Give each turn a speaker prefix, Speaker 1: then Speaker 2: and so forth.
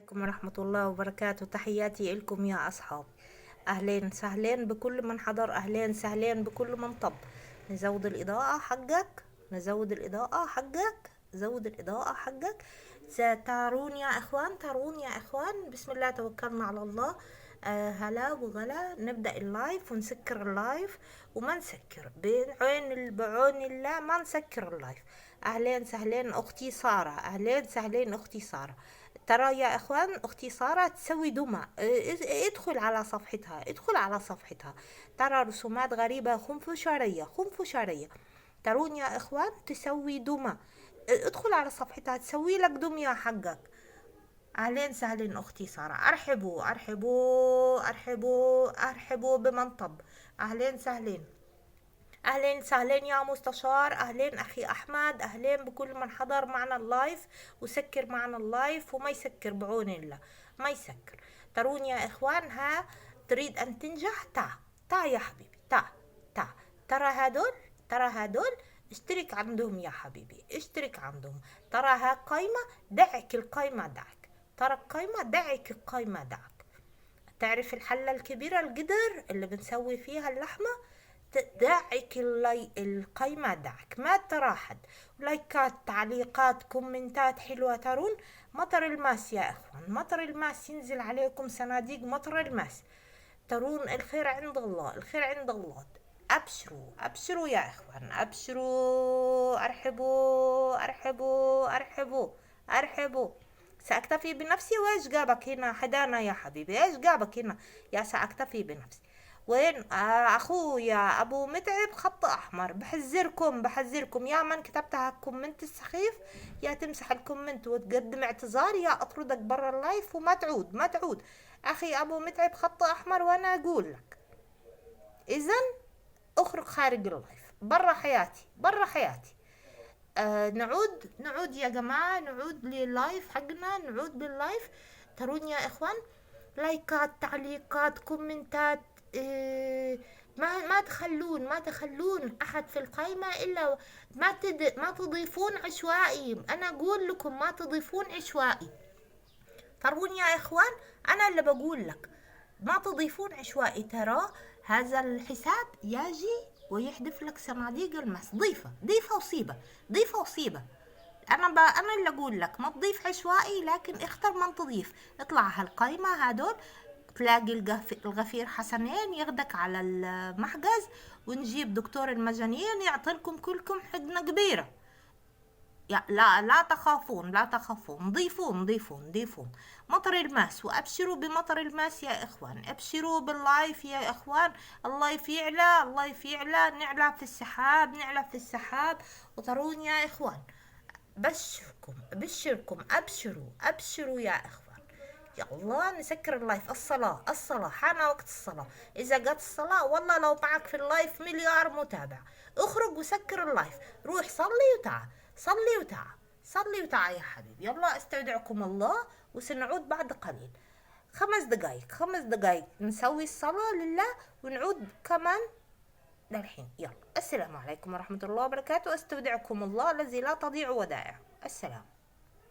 Speaker 1: عليكم ورحمة الله وبركاته. تحياتي لكم يا أصحاب. أهلين سهلين بكل من حضر، أهلين سهلين بكل من طب. نزود الإضاءة حقك، نزود الإضاءة حقك، زود الإضاءة حقك. تارون يا إخوان، تارون يا إخوان. بسم الله توكلنا على الله. هلا وغلا. نبدأ اللايف ونسكر اللايف وما نسكر بعون الله ما نسكر اللايف. أهلين سهلين أختي سارة، أهلين سهلين أختي سارة. ترى يا اخوان اختي سارة تسوي دمى. ادخل على صفحتها، ادخل على صفحتها. ترى رسومات غريبة خنفشارية خنفشارية. ترون يا اخوان تسوي دمى. ادخل على صفحتها تسوي لك دمية حقك. اهلين سهلين اختي سارة. ارحبوا ارحبوا ارحبوا ارحبوا بمن طب. اهلين سهلين، اهلين سهلين يا مستشار. اهلين اخي احمد. اهلين بكل من حضر معنا اللايف وسكر معنا اللايف وما يسكر بعون الله ما يسكر. ترون يا اخوان ها تريد ان تنجح؟ تا يا حبيبي، تا. ترى هدول، ترى هدول اشترك عندهم يا حبيبي، اشترك عندهم. ترى ها قايمة، دعك القايمة دعك. ترى القايمة دعك، القايمة دعك. تعرف الحلة الكبيرة القدر اللي بنسوي فيها اللحمة؟ دعك القايمة دعك، ما ترى حد. لايكات، تعليقات، كومنتات حلوة. ترون مطر الماس يا اخوان، مطر الماس ينزل عليكم صناديق مطر الماس. ترون الخير عند الله، الخير عند الله. ابشروا ابشروا يا اخوان، ابشروا. ارحبوا ارحبوا ارحبوا ارحبوا. سأكتفي بنفسي. وايش جابك هنا حدانا يا حبيبي؟ ايش جابك هنا يا سأكتفي بنفسي؟ وين اخويا ابو متعب خط احمر؟ بحذركم بحذركم، يا من كتبت هالكومنت السخيف يا تمسح الكومنت وتقدم اعتذار يا اطردك برا اللايف وما تعود ما تعود. اخي ابو متعب خط احمر، وانا اقول لك اذن اخرج خارج اللايف، برا حياتي برا حياتي. نعود يا جماعة، نعود لللايف حقنا، نعود باللايف. ترون يا اخوان لايكات، تعليقات، كومنتات. ما تخلون احد في القائمة الا ما تضيفون عشوائي. انا اقول لكم ما تضيفون عشوائي. ترون يا اخوان انا اللي بقول لك ما تضيفون عشوائي. ترى هذا الحساب يجي ويحذف لك صناديق المس. ضيفة وصيبة، ضيفة وصيبة. انا اللي اقول لك ما تضيف عشوائي، لكن اختر من تضيف. اطلع هالقايمة هادول تلاقي الغفير حسنين ياخدك على المحجز، ونجيب دكتور المجانين يعطيلكم كلكم حقنة كبيرة. لا تخافون لا تخافون. ضيفون ضيفون ضيفون مطر الماس. وابشروا بمطر الماس يا اخوان، ابشروا باللايف يا اخوان. اللايف يعلى، اللايف يعلى، نعلى في السحاب، نعلى في السحاب. وترون يا اخوان بشركم بشركم، ابشروا ابشروا يا اخوان. يا الله نسكر اللايف. الصلاة حان وقت الصلاة. إذا جت الصلاة والله لو معك في اللايف مليار متابع. اخرج وسكر اللايف، روح صلي وتعال، صلي وتعال، صلي وتعال يا حبيبي. يلا استودعكم الله وسنعود بعد قليل. 5 دقايق، 5 دقايق نسوي الصلاة لله ونعود كمان للحين. يلا السلام عليكم ورحمة الله وبركاته. استودعكم الله الذي لا تضيع ودائعه. السلام.